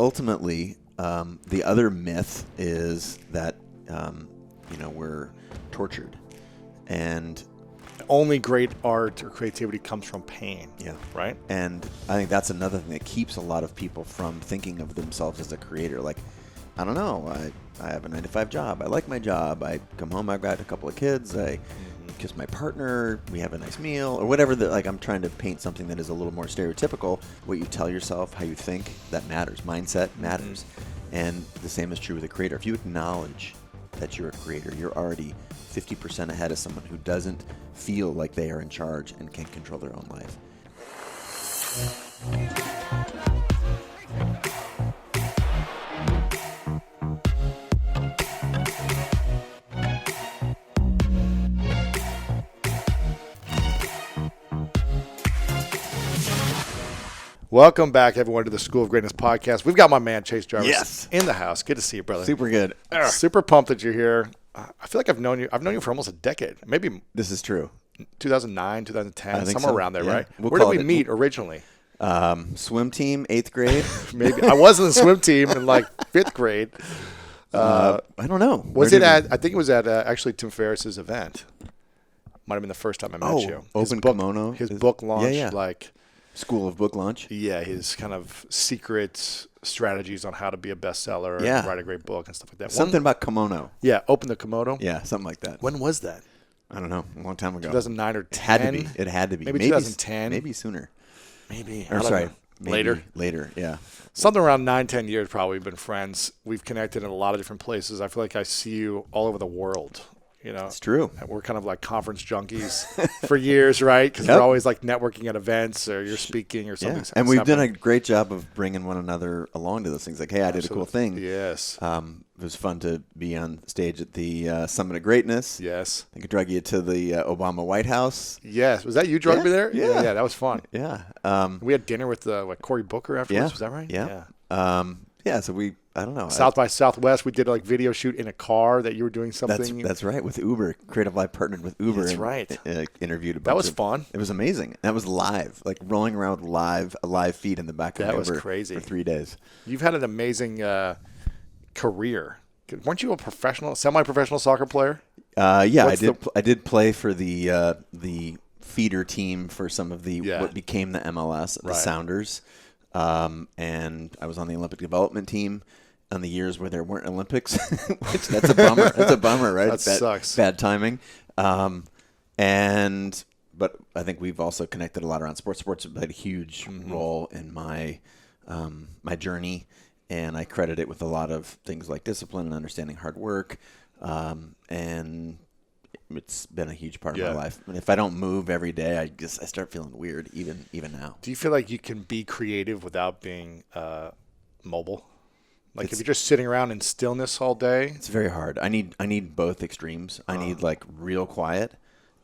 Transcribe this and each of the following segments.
ultimately, the other myth is that, we're tortured. And only great art or creativity comes from pain. yeah. Right? And I think that's another thing that keeps a lot of people from thinking of themselves as a creator. Like, I don't know, I have a 9-to-5 job. I like my job. I come home, I've got a couple of kids. I kiss my partner. We have a nice meal or whatever. I'm trying to paint something that is a little more stereotypical. What you tell yourself, how you think, that matters. Mindset matters. And the same is true with a creator. If you acknowledge that you're a creator, you're already 50% ahead of someone who doesn't feel like they are in charge and can control their own life. Welcome back, everyone, to the School of Greatness podcast. We've got my man, Chase Jarvis, in the house. Good to see you, brother. Super good. Super pumped that you're here. I feel like I've known you for almost a decade. Maybe This is true. 2009, 2010, somewhere so. around there, Yeah. right? We'll Where did call we it- meet originally? Swim team, 8th grade. Maybe I was in the swim team in like 5th grade. I don't know. I think it was at actually Tim Ferriss's event. Might have been the first time I met you. Open Kimono. His book launch, like School of Book Launch. Yeah, his kind of secret strategies on how to be a bestseller Yeah. and write a great book and stuff like that. Something about kimono. Yeah, Open the Kimono. Yeah, something like that. When was that? I don't know. A long time ago. 2009 or It had 10? to be. It had to be. Maybe 2010. Maybe sooner. Maybe. Or sorry. Later. Later, yeah. Something around 9-10 years probably. We've been friends. We've connected in a lot of different places. I feel like I see you all over the world. You know, It's true. And we're kind of like conference junkies for years, right? Because Yep. we're always like networking at events or you're speaking or something. Yeah. And we've done a great job of bringing one another along to those things. Like, hey, I did a cool thing. Yes. It was fun to be on stage at the Summit of Greatness. Yes. I could drag you to the Obama White House. Yes. Was that you drug me there? Yeah. Yeah, that was fun. Yeah. We had dinner with Cory Booker afterwards. Was that right? Yeah. So I don't know. South by Southwest, we did a video shoot in a car that you were doing something. That's right. With Uber, Creative Live partnered with Uber. That's and, right. Interviewed a bunch. That was fun. It was amazing. That was live, like rolling around with a live feed in the back of That was Uber crazy. for 3 days. You've had an amazing career. Weren't you a semi-professional soccer player? Yeah, I did play for the feeder team for some of what became the MLS, the Sounders, and I was on the Olympic development team on the years where there weren't Olympics, which that's a bummer. That's a bummer, right? That sucks. Bad timing. But I think we've also connected a lot around sports. Sports played a huge role in my my journey, and I credit it with a lot of things like discipline and understanding hard work, and it's been a huge part of my life. And if I don't move every day, I start feeling weird, even now. Do you feel like you can be creative without being mobile? Like if you're just sitting around in stillness all day? It's very hard. I need both extremes. I need like real quiet,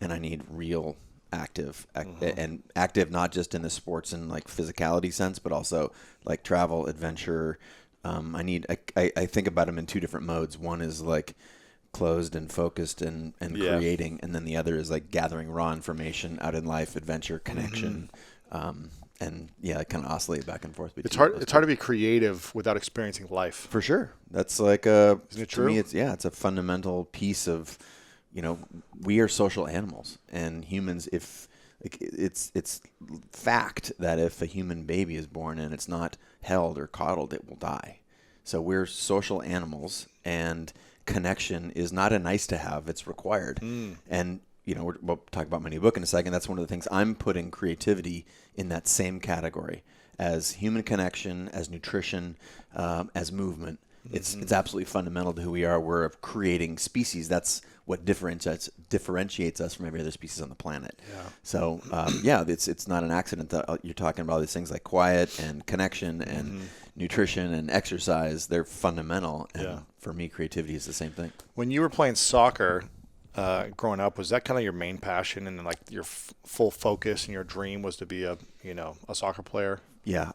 and I need real active, and active not just in the sports and like physicality sense, but also like travel, adventure. I think about them in two different modes. One is like closed and focused and creating, and then the other is like gathering raw information out in life, adventure, connection. And I kind of oscillate back and forth. It's hard to be creative without experiencing life. For sure. That's like Isn't it true? To me, it's a fundamental piece of, we are social animals, and humans. It's fact that if a human baby is born and it's not held or coddled, it will die. So we're social animals, and connection is not a nice to have; it's required. And we'll talk about my new book in a second. That's one of the things I'm putting creativity in that same category as human connection, as nutrition, as movement. It's absolutely fundamental to who we are. We're a creating species. That's what differentiates us from every other species on the planet. Yeah. So it's not an accident that you're talking about these things like quiet and connection and nutrition and exercise. They're fundamental. And for me, creativity is the same thing. When you were playing soccer, growing up, was that kind of your main passion and like your full focus and your dream was to be a soccer player? Yeah,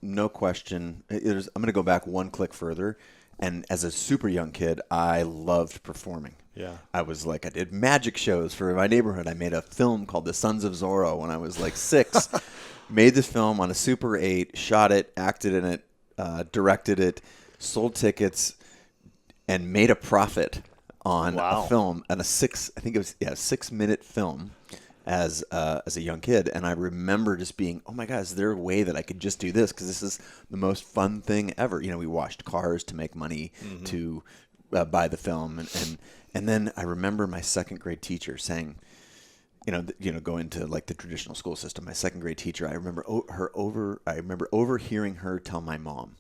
no question. I'm going to go back one click further. And as a super young kid, I loved performing. Yeah. I did magic shows for my neighborhood. I made a film called The Sons of Zorro when I was like 6. Made this film on a Super 8, shot it, acted in it, directed it, sold tickets, and made a profit on a film, and I think it was 6-minute film as a young kid. And I remember just being, oh my God, is there a way that I could just do this? Because this is the most fun thing ever. We washed cars to make money to buy the film, and then I remember my second grade teacher saying, going to like the traditional school system. My second grade teacher, I remember overhearing her tell my mom,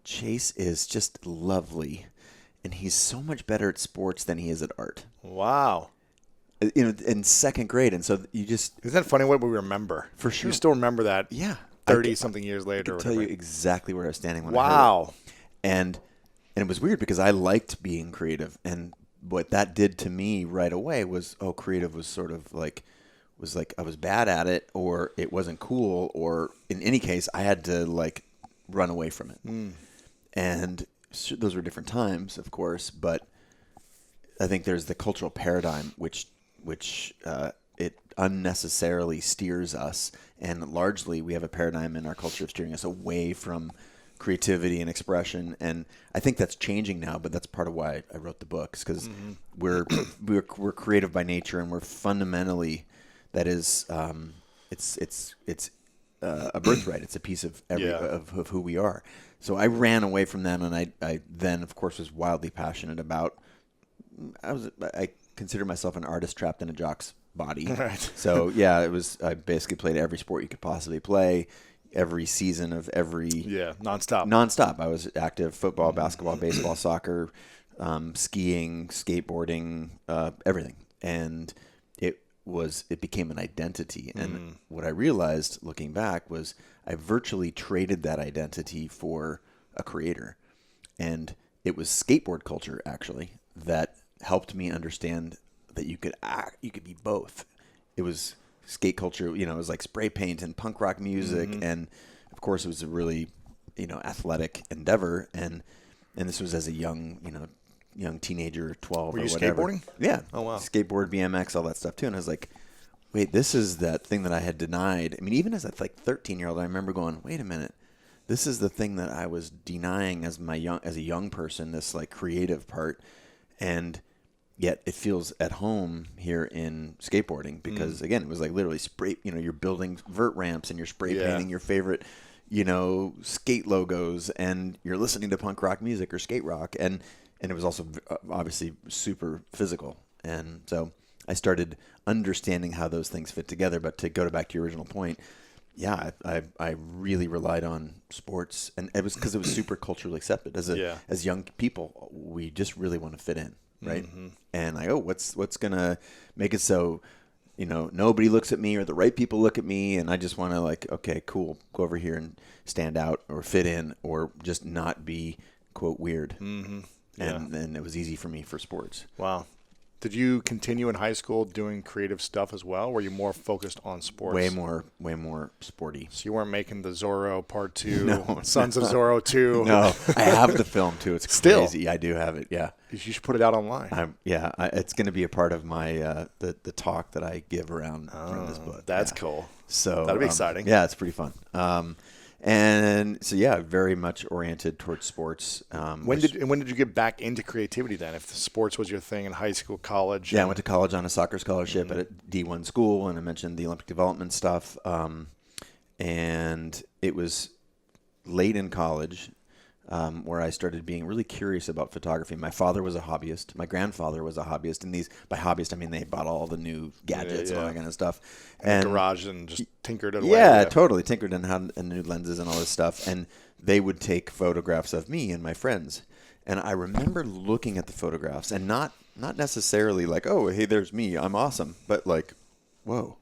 Chase is just lovely, and he's so much better at sports than he is at art. Wow. In second grade. And so you just... Isn't that funny what we remember? For sure. You still remember that 30-something years later. I can tell you exactly where I was standing when I heard it. And it was weird because I liked being creative. And what that did to me right away was, creative was sort of like I was bad at it, or it wasn't cool, or in any case, I had to like run away from it. And those were different times, of course, but I think there's the cultural paradigm which it unnecessarily steers us, and largely we have a paradigm in our culture of steering us away from creativity and expression, and I think that's changing now. But that's part of why I wrote the books, because we're creative by nature, and we're fundamentally, that is, it's a birthright. It's a piece of of who we are. So I ran away from that, and I then, of course, was wildly passionate about. I consider myself an artist trapped in a jock's body. Right. So I basically played every sport you could possibly play, every season of every nonstop. I was active: football, basketball, baseball, soccer, skiing, skateboarding, everything, and it became an identity. And what I realized looking back was I virtually traded that identity for a creator, and it was skateboard culture actually that helped me understand that you could be both. It was skate culture, it was like spray paint and punk rock music, and of course it was a really, athletic endeavor, and this was as a young teenager, 12 Were or you whatever. Skateboarding? Yeah. Oh wow. Skateboard, BMX, all that stuff too. And I was like, wait, this is that thing that I had denied. I mean, even as a 13-year-old, I remember going, wait a minute. This is the thing that I was denying as a young person, this like creative part, and yet it feels at home here in skateboarding because again, it was like literally spray. You're building vert ramps and you're spray painting your favorite, skate logos, and you're listening to punk rock music or skate rock, and it was also obviously super physical, and so I started understanding how those things fit together. But to go back to your original point. Yeah, I really relied on sports, and it was because it was super culturally accepted. As young people, we just really want to fit in, right? And I what's gonna make it so, nobody looks at me or the right people look at me, and I just want to like, okay, cool, go over here and stand out or fit in or just not be quote weird. And it was easy for me for sports. Wow. Did you continue in high school doing creative stuff as well? Or were you more focused on sports? Way more sporty. So you weren't making the Zorro Part 2, Sons of Zorro 2? No, I have the film too. It's still crazy. I do have it, yeah. You should put it out online. It's going to be a part of my the talk that I give around this book. That's cool. So that'll be exciting. Yeah, it's pretty fun. And so, very much oriented towards sports. When did you get back into creativity then? If the sports was your thing in high school, college? Yeah, I went to college on a soccer scholarship at a D1 school, and I mentioned the Olympic development stuff. And it was late in college where I started being really curious about photography. My father was a hobbyist. My grandfather was a hobbyist. And by hobbyist, I mean they bought all the new gadgets and all that kind of stuff. And garage and just tinkered it away. Yeah, totally. Tinkered and had new lenses and all this stuff. And they would take photographs of me and my friends. And I remember looking at the photographs and not necessarily like, oh, hey, there's me. I'm awesome. But like, whoa,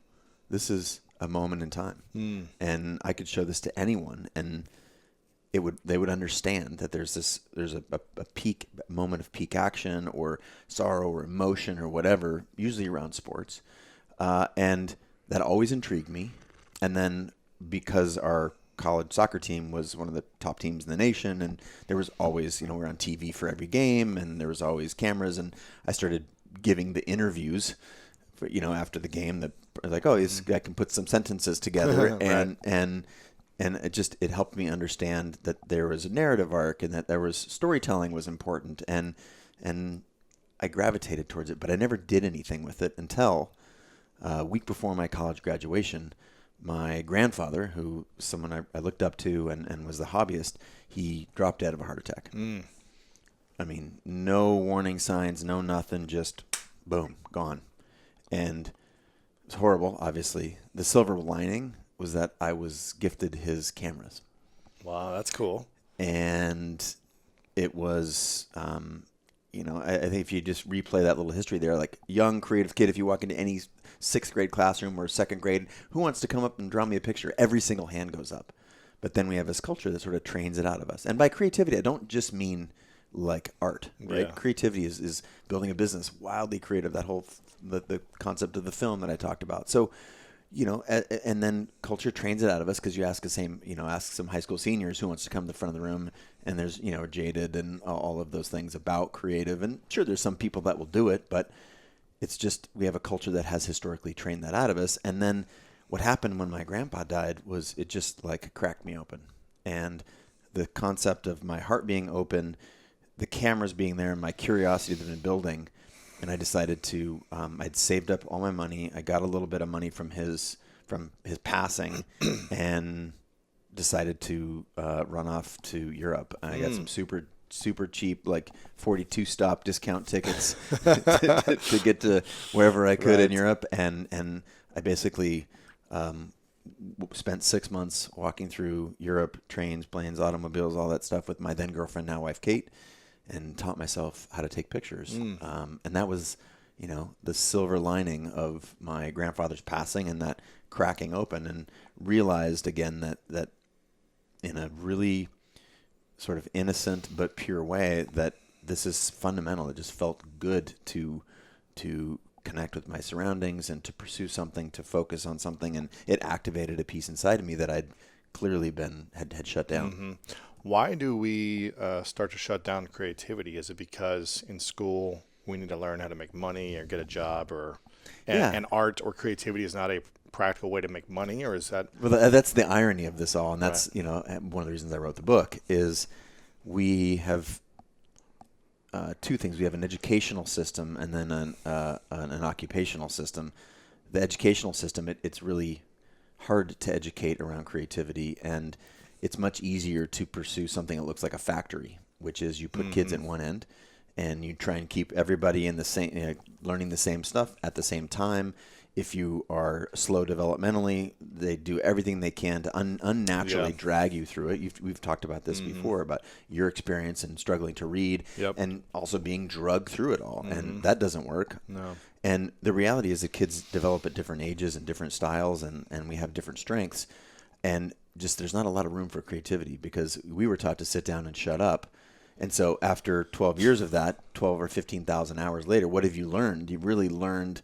this is a moment in time. And I could show this to anyone. And they would understand that there's a peak moment of peak action or sorrow or emotion or whatever, usually around sports, and that always intrigued me. And then because our college soccer team was one of the top teams in the nation, and there was always we're on TV for every game, and there was always cameras, and I started giving the interviews for, after the game that like, oh, this guy can put some sentences together, and And it helped me understand that there was a narrative arc and that there was storytelling was important, and I gravitated towards it, but I never did anything with it until a week before my college graduation. My grandfather, who someone I looked up to and was the hobbyist, he dropped dead of a heart attack. I mean, no warning signs, no nothing, just boom, gone. And it's horrible, obviously. The silver lining was that I was gifted his cameras. Wow, that's cool. And it was, I think if you just replay that little history there, like young, creative kid, if you walk into any sixth grade classroom or second grade, who wants to come up and draw me a picture? Every single hand goes up. But then we have this culture that sort of trains it out of us. And by creativity, I don't just mean like art, right? Yeah. Creativity is building a business, wildly creative, that whole, the concept of the film that I talked about. So, and then culture trains it out of us because you ask some high school seniors who wants to come to the front of the room, and there's, jaded and all of those things about creative. And sure, there's some people that will do it, but it's just, we have a culture that has historically trained that out of us. And then what happened when my grandpa died was it just like cracked me open. And the concept of my heart being open, the cameras being there, and my curiosity that I've been building. And I decided to, I'd saved up all my money. I got a little bit of money from his passing and decided to run off to Europe. And I got some super, super cheap, like 42 stop discount tickets to get to wherever I could in Europe. And I basically spent 6 months walking through Europe, trains, planes, automobiles, all that stuff with my then girlfriend, now wife, Kate, and taught myself how to take pictures. And that was, the silver lining of my grandfather's passing and that cracking open, and realized again that in a really sort of innocent but pure way that this is fundamental. It just felt good to connect with my surroundings and to pursue something, to focus on something, and it activated a piece inside of me that I'd clearly had shut down. Mm-hmm. Why do we start to shut down creativity? Is it because in school we need to learn how to make money or get a job, and art or creativity is not a practical way to make money, or is that? Well, that's the irony of this all, and that's one of the reasons I wrote the book is we have two things. We have an educational system and then an occupational system. The educational system, it's really hard to educate around creativity, and it's much easier to pursue something that looks like a factory, which is you put kids at one end and you try and keep everybody in the same, learning the same stuff at the same time. If you are slow developmentally, they do everything they can to unnaturally drag you through it. We've talked about this before, about your experience and struggling to read and also being drugged through it all. And that doesn't work. No. And the reality is that kids develop at different ages and different styles, and we have different strengths. And just there's not a lot of room for creativity because we were taught to sit down and shut up. And so after 12 years of that, 12 or 15,000 hours later, what have you learned? You really learned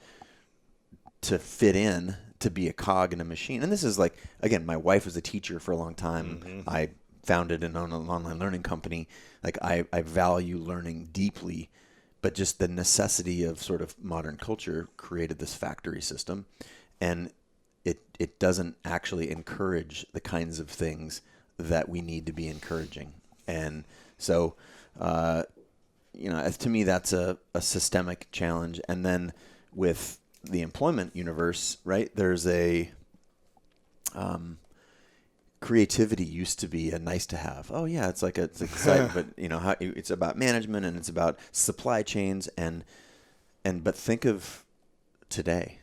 to fit in, to be a cog in a machine. And this is like, again, my wife was a teacher for a long time. I founded and own an online learning company. Like I value learning deeply, but just the necessity of sort of modern culture created this factory system. And it doesn't actually encourage the kinds of things that we need to be encouraging. And so, to me, that's a systemic challenge. And then with the employment universe, right, there's a creativity used to be a nice to have. Oh yeah, it's exciting, but it's about management and it's about supply chains but think of today.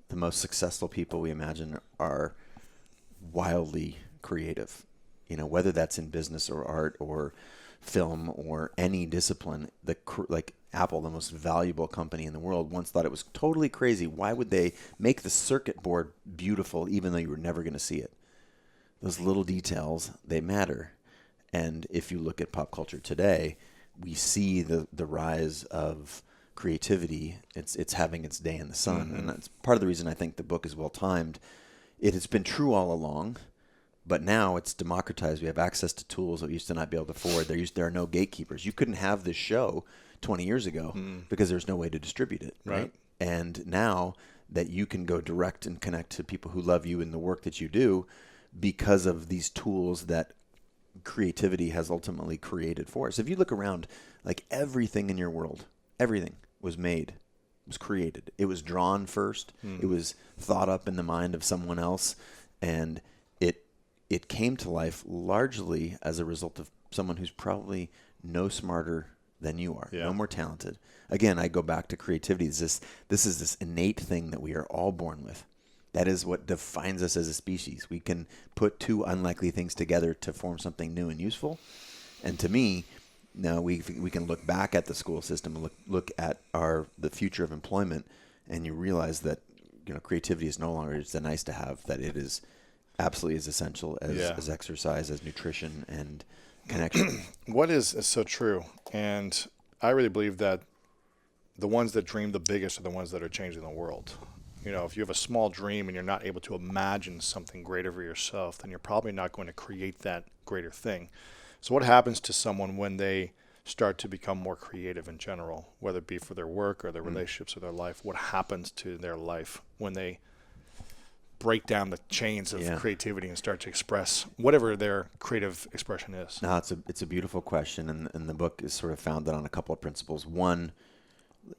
The most successful people we imagine are wildly creative, whether that's in business or art or film or any discipline. Like Apple, the most valuable company in the world, once thought it was totally crazy. Why would they make the circuit board beautiful even though you were never going to see it? Those little details, they matter. And if you look at pop culture today, we see the rise of creativity. It's having its day in the sun. And that's part of the reason I think the book is well timed. It has been true all along, but now it's democratized. We have access to tools that we used to not be able to afford. There are no gatekeepers. You couldn't have this show 20 years ago because there's no way to distribute it, right? And now that you can go direct and connect to people who love you and the work that you do, because of these tools that creativity has ultimately created for us. If you look around, like everything in your world, everything was made, was created. It was drawn first. It was thought up in the mind of someone else, and it came to life largely as a result of someone who's probably no smarter than you are, no more talented. Again, I go back to creativity. This is this innate thing that we are all born with. That is what defines us as a species. We can put two unlikely things together to form something new and useful. And to me, now we can look back at the school system and look at the future of employment, and you realize that creativity is no longer just a nice to have. That it is absolutely as essential as exercise, as nutrition, and connection. What is so true, and I really believe that the ones that dream the biggest are the ones that are changing the world. If you have a small dream and you're not able to imagine something greater for yourself, then you're probably not going to create that greater thing. So what happens to someone when they start to become more creative in general, whether it be for their work or their relationships or their life? What happens to their life when they break down the chains of creativity and start to express whatever their creative expression is? No, it's a beautiful question, and the book is sort of founded on a couple of principles. One,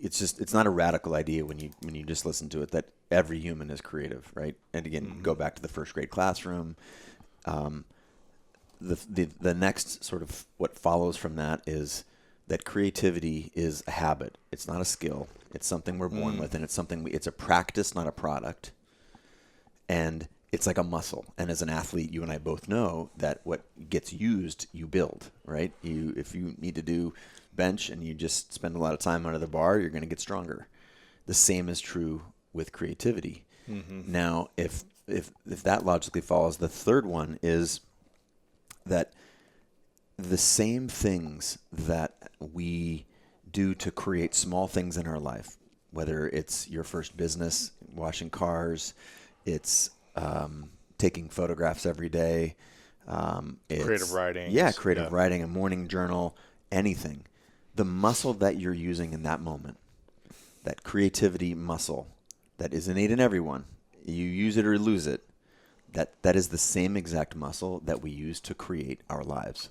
it's not a radical idea when you just listen to it that every human is creative, right? And again, go back to the first grade classroom. The next sort of what follows from that is that creativity is a habit. It's not a skill. It's something we're born with, and it's a practice, not a product. And it's like a muscle. And as an athlete, you and I both know that what gets used, you build, right? If you need to do bench and you just spend a lot of time under the bar, you're going to get stronger. The same is true with creativity. Now, if that logically follows, the third one is that the same things that we do to create small things in our life, whether it's your first business, washing cars, it's taking photographs every day. It's creative writing. Yeah, creative writing, a morning journal, anything. The muscle that you're using in that moment, that creativity muscle that is innate in everyone, you use it or lose it, that is the same exact muscle that we use to create our lives.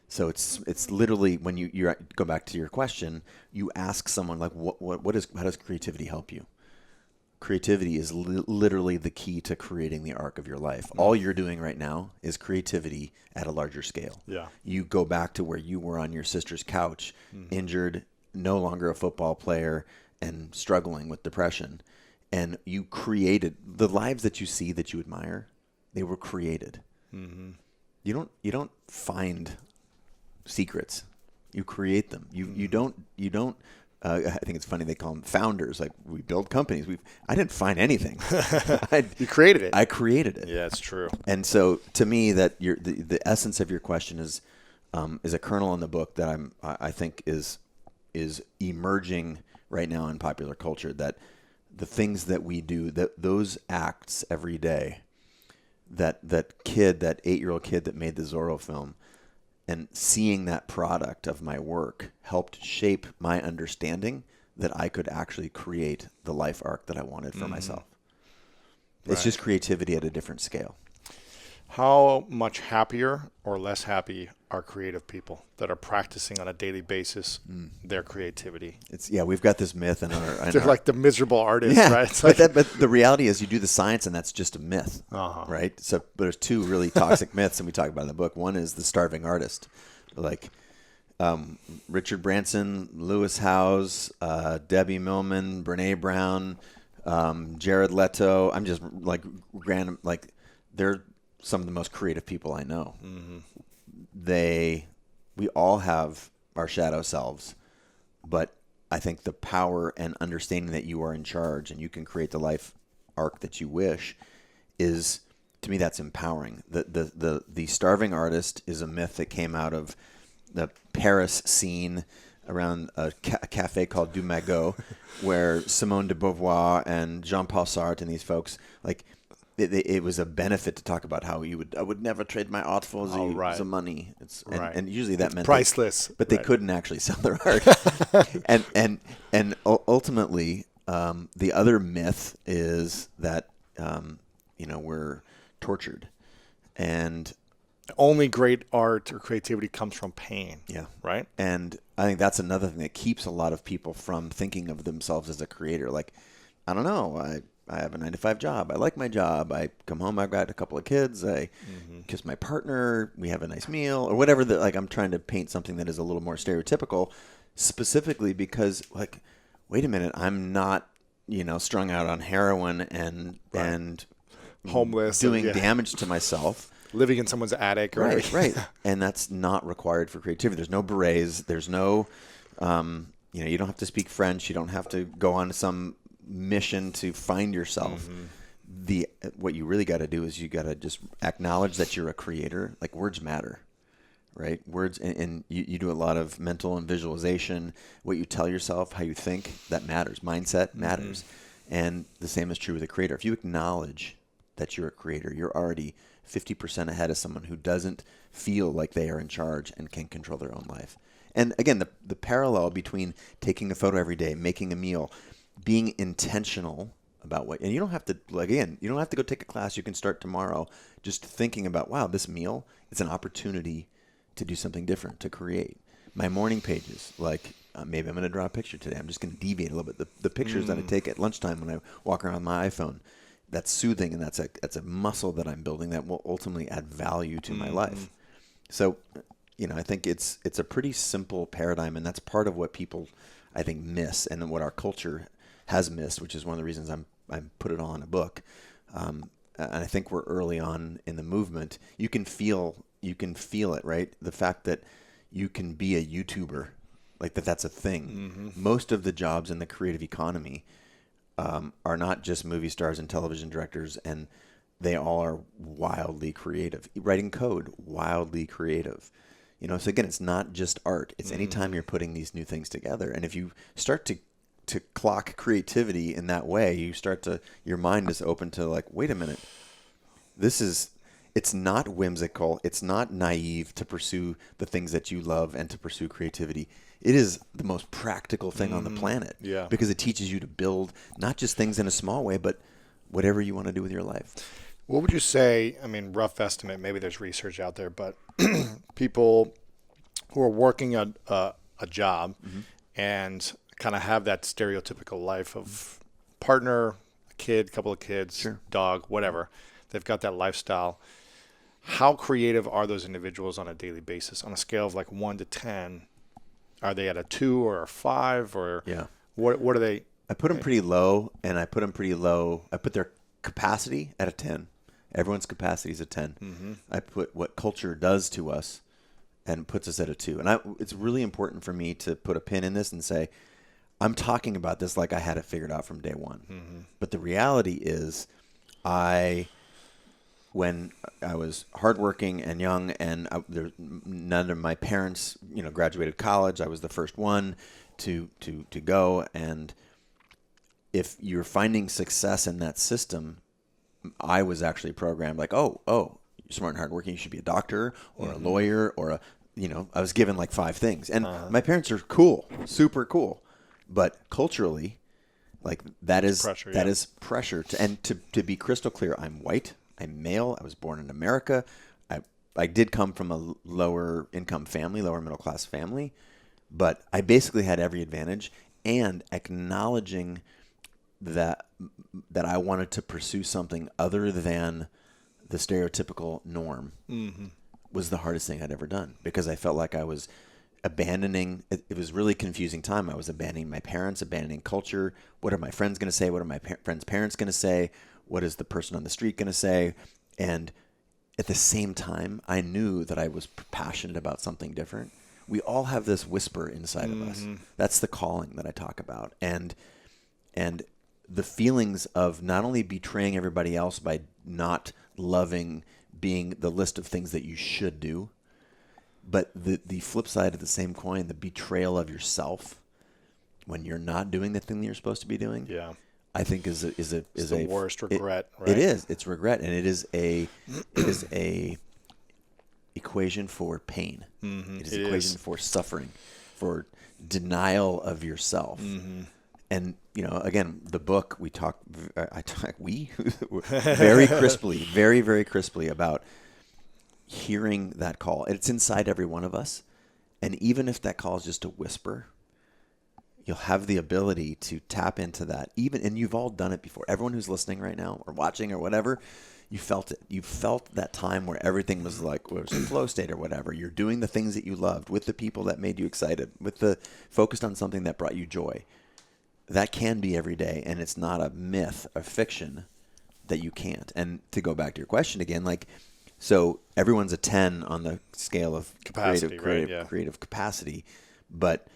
So it's literally when you go back to your question, you ask someone like, how does creativity help you? Creativity is literally the key to creating the arc of your life. All you're doing right now is creativity at a larger scale. Yeah. You go back to where you were on your sister's couch, injured, no longer a football player, and struggling with depression. And you created the lives that you see that you admire. They were created. You don't find secrets. You create them. You don't. I think it's funny they call them founders. Like, we build companies. I didn't find anything. You created it. I created it. Yeah, it's true. And so, to me, that the essence of your question is a kernel in the book that I think is emerging right now in popular culture. That the things that we do, that those acts every day, that 8-year-old kid that made the Zorro film, and seeing that product of my work helped shape my understanding that I could actually create the life arc that I wanted for myself. It's just creativity at a different scale. How much happier or less happy are creative people that are practicing on a daily basis their creativity? We've got this myth in our... They're like the miserable artists, right? It's but the reality is you do the science and that's just a myth, right? So there's two really toxic myths, and we talk about in the book. One is the starving artist. Like Richard Branson, Lewis Howes, Debbie Millman, Brene Brown, Jared Leto. I'm just like random, like they're some of the most creative people I know. We all have our shadow selves, but I think the power and understanding that you are in charge and you can create the life arc that you wish is, to me, that's empowering. The starving artist is a myth that came out of the Paris scene around a cafe called Du Magot, where Simone de Beauvoir and Jean-Paul Sartre and these folks, like, it was a benefit to talk about how I would never trade my art for the money. And usually that meant priceless, but they couldn't actually sell their art. and ultimately, the other myth is that we're tortured. And only great art or creativity comes from pain. yeah. Right? And I think that's another thing that keeps a lot of people from thinking of themselves as a creator. Like, I don't know, I have a 9-to-5 job. I like my job. I come home, I've got a couple of kids. I kiss my partner. We have a nice meal or whatever. That, like, I'm trying to paint something that is a little more stereotypical, specifically because, like, wait a minute, I'm not, strung out on heroin and homeless, doing damage to myself. Living in someone's attic. Right. And that's not required for creativity. There's no berets. There's no, you don't have to speak French. You don't have to go on some mission to find yourself. What you really got to do is you got to just acknowledge that you're a creator. Like, words matter, right? Words, and you do a lot of mental and visualization. What you tell yourself, how you think, that matters. Mindset matters. And the same is true with a creator. If you acknowledge that you're a creator, you're already 50% ahead of someone who doesn't feel like they are in charge and can control their own life. And again, the parallel between taking a photo every day, making a meal, being intentional about what, and you don't have to, you don't have to go take a class. You can start tomorrow just thinking about, wow, this meal, it's an opportunity to do something different, to create. My morning pages, maybe I'm going to draw a picture today. I'm just going to deviate a little bit. The pictures that I take at lunchtime when I walk around my iPhone, that's soothing, and that's a muscle that I'm building that will ultimately add value to my life. So, I think it's a pretty simple paradigm, and that's part of what people, I think, miss, and what our culture has missed, which is one of the reasons I put it all in a book. And I think we're early on in the movement. You can feel it, right? The fact that you can be a YouTuber, like that's a thing. Most of the jobs in the creative economy are not just movie stars and television directors, and they all are wildly creative. Writing code, wildly creative. So again, it's not just art. It's anytime you're putting these new things together. And if you start to clock creativity in that way, your mind is open to, like, wait a minute, it's not whimsical. It's not naive to pursue the things that you love and to pursue creativity. It is the most practical thing on the planet. Yeah. Because it teaches you to build not just things in a small way, but whatever you want to do with your life. What would you say, rough estimate, maybe there's research out there, but people who are working a job and kind of have that stereotypical life of partner, a kid, couple of kids, Sure. dog, whatever, they've got that lifestyle. How creative are those individuals on a daily basis? On a scale of 1 to 10, are they at a 2 or a 5, or what are they? I put them pretty low, and I put their capacity at a 10. Everyone's capacity is a 10. I put what culture does to us and puts us at a 2. And it's really important for me to put a pin in this and say, I'm talking about this like I had it figured out from day one. But the reality is, when I was hardworking and young, and none of my parents, graduated college. I was the first one to go. And if you're finding success in that system, I was actually programmed like, oh, you're smart and hardworking. You should be a doctor or a lawyer or I was given 5 things. And my parents are cool, super cool. But culturally, that is pressure. That is pressure. To be crystal clear, I'm white. I'm male. I was born in America. I did come from a lower income family, lower middle class family, but I basically had every advantage. And acknowledging that I wanted to pursue something other than the stereotypical norm was the hardest thing I'd ever done, because I felt like I was abandoning. It was really confusing time. I was abandoning my parents, abandoning culture. What are my friends going to say? What are my friends' parents going to say? What is the person on the street going to say? And at the same time, I knew that I was passionate about something different. We all have this whisper inside of us. That's the calling that I talk about. And the feelings of not only betraying everybody else by not loving being the list of things that you should do, but the flip side of the same coin, the betrayal of yourself when you're not doing the thing that you're supposed to be doing. Yeah. I think is the worst regret, right? It is. It's regret, and it is a equation for pain. It is equation for suffering, for denial of yourself. And again, the book we very crisply, very, very crisply about hearing that call. It's inside every one of us. And even if that call is just a whisper, you'll have the ability to tap into that. And you've all done it before. Everyone who's listening right now or watching or whatever, you felt it. You felt that time where everything was like, it was a flow state or whatever. You're doing the things that you loved with the people that made you excited, focused on something that brought you joy. That can be every day, and it's not a myth, a fiction that you can't. And to go back to your question again, so everyone's a 10 on the scale of capacity, creative capacity, but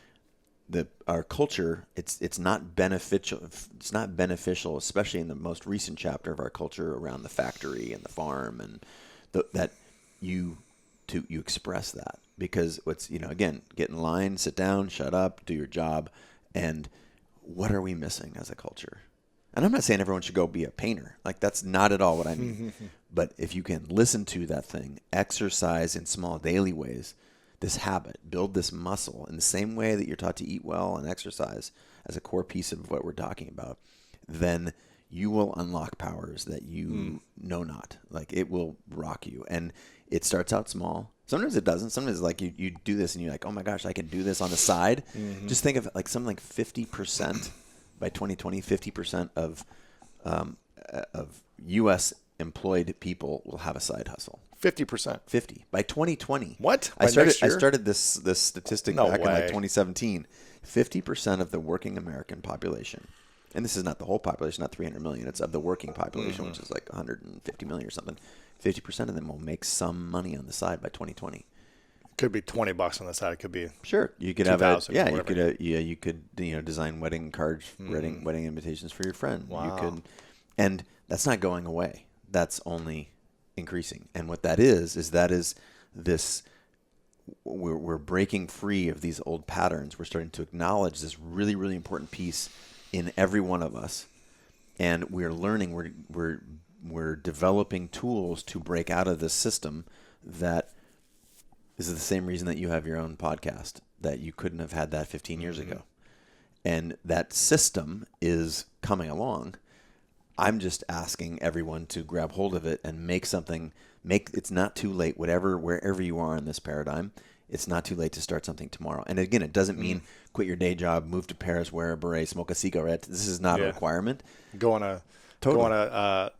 our culture, it's not beneficial. It's not beneficial, especially in the most recent chapter of our culture around the factory and the farm, and that you express that, because again, get in line, sit down, shut up, do your job. And what are we missing as a culture? And I'm not saying everyone should go be a painter. That's not at all what I mean. But if you can listen to that thing, exercise in small daily ways, this habit, build this muscle in the same way that you're taught to eat well and exercise as a core piece of what we're talking about, then you will unlock powers that you know not. It will rock you. And it starts out small. Sometimes it doesn't. Sometimes you do this and you're like, oh my gosh, I can do this on the side. Mm-hmm. Just think of something like 50% by 2020, 50% of U.S. employed people will have a side hustle. 50%. 50 by 2020. What? I started this statistic back in 2017. 50% of the working American population, and this is not the whole population, not 300 million. It's of the working population, which is 150 million or something. 50% of them will make some money on the side by 2020. Could be $20 on the side. It could be you could have you could design wedding cards, wedding invitations for your friend. Wow. You could, and that's not going away. That's only increasing. And what that is this. We're breaking free of these old patterns. We're starting to acknowledge this really, really important piece in every one of us, and we're learning. We're developing tools to break out of this system. That is the same reason that you have your own podcast, that you couldn't have had that 15 years ago. And that system is coming along. I'm just asking everyone to grab hold of it and make something. It's not too late, wherever you are in this paradigm, it's not too late to start something tomorrow. And again, it doesn't mean quit your day job, move to Paris, wear a beret, smoke a cigarette. This is not a requirement. Go on a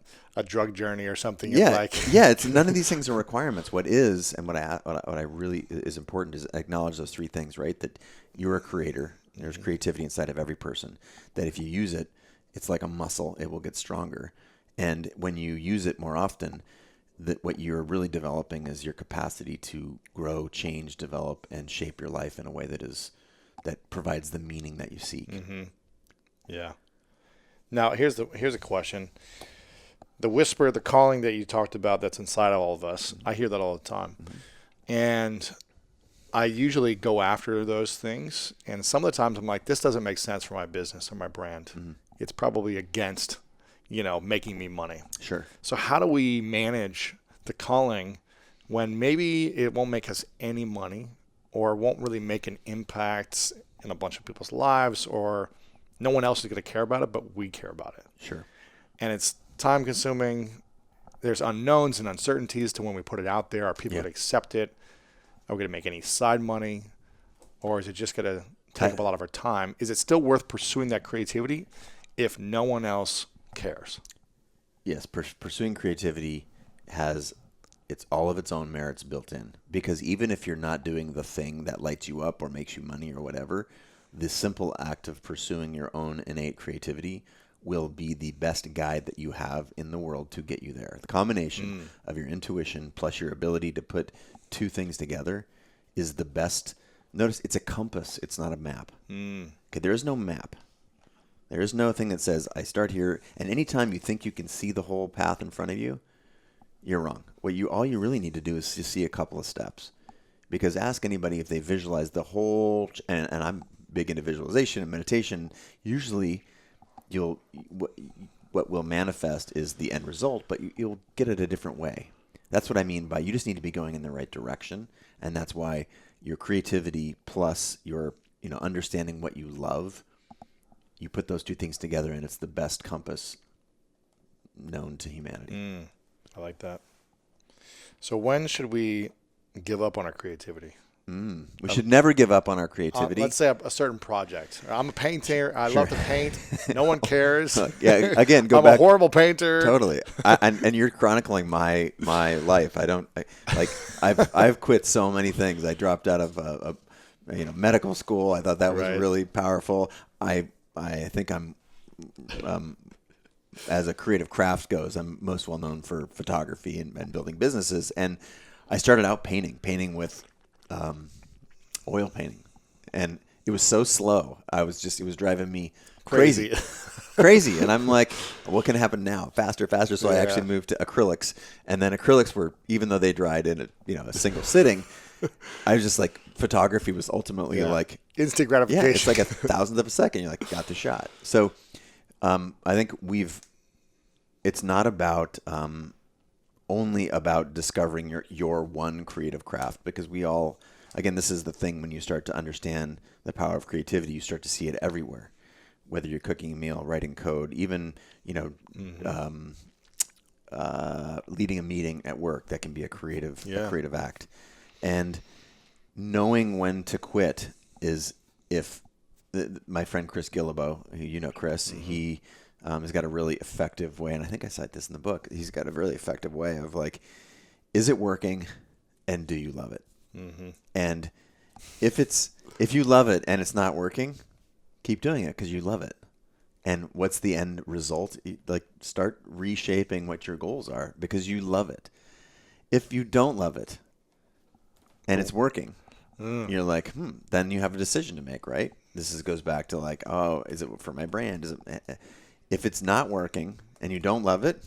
drug journey or something. It's none of these things are requirements. What is, and what I really is important is acknowledge those three things, right? That you're a creator. There's creativity inside of every person. That if you use it, it's like a muscle. It will get stronger. And when you use it more often, that what you're really developing is your capacity to grow, change, develop, and shape your life in a way that provides the meaning that you seek. Mm-hmm. Yeah. Now here's a question. The whisper, the calling that you talked about that's inside of all of us, I hear that all the time. Mm-hmm. And I usually go after those things. And some of the times I'm like, this doesn't make sense for my business or my brand. Mm-hmm. It's probably against making me money. Sure. So how do we manage the calling when maybe it won't make us any money or won't really make an impact in a bunch of people's lives, or no one else is going to care about it, but we care about it? Sure. And it's time consuming. There's unknowns and uncertainties to when we put it out there. Are people going to accept it? Are we going to make any side money? Or is it just going to take up a lot of our time? Is it still worth pursuing that creativity if no one else cares? Yes, pursuing creativity has all of its own merits built in, because even if you're not doing the thing that lights you up or makes you money or whatever, the simple act of pursuing your own innate creativity will be the best guide that you have in the world to get you there. The combination of your intuition plus your ability to put two things together is the best. Notice it's a compass. It's not a map. Okay, there is no map. There is no thing that says, I start here, and anytime you think you can see the whole path in front of you, you're wrong. All you really need to do is just see a couple of steps. Because ask anybody if they visualize the whole, and I'm big into visualization and meditation, usually what will manifest is the end result, but you'll get it a different way. That's what I mean by you just need to be going in the right direction, and that's why your creativity plus your understanding what you love you put those two things together, and it's the best compass known to humanity. I like that. So when should we give up on our creativity? We should never give up on our creativity. Let's say a certain project. I'm a painter. I love to paint. No one cares. Yeah, again, go I'm back. a horrible painter. Totally. And you're chronicling my life. I've quit so many things. I dropped out of medical school. I thought that was really powerful. I think I'm as a creative craft goes, I'm most well known for photography and building businesses. And I started out painting with oil painting, and it was so slow. It was driving me crazy. Crazy. And I'm like, what can happen now? Faster. So I actually moved to acrylics, and then acrylics were, even though they dried in a single sitting, I was just like, photography was ultimately like instant gratification. Yeah, it's like a thousandth of a second. You're like, got the shot. So I think it's not about only about discovering your one creative craft, because we all, again, this is the thing, when you start to understand the power of creativity, you start to see it everywhere, whether you're cooking a meal, writing code, even, leading a meeting at work. That can be a creative act. And knowing when to quit is, my friend Chris Guillebeau, who you know Chris, he has got a really effective way, and I think I cite this in the book. He's got a really effective way of like, is it working, and do you love it? And if you love it and it's not working, keep doing it because you love it. And what's the end result? Like, start reshaping what your goals are because you love it. If you don't love it and it's working, you're like, then you have a decision to make, right? This goes back to like, oh, is it for my brand? If it's not working and you don't love it,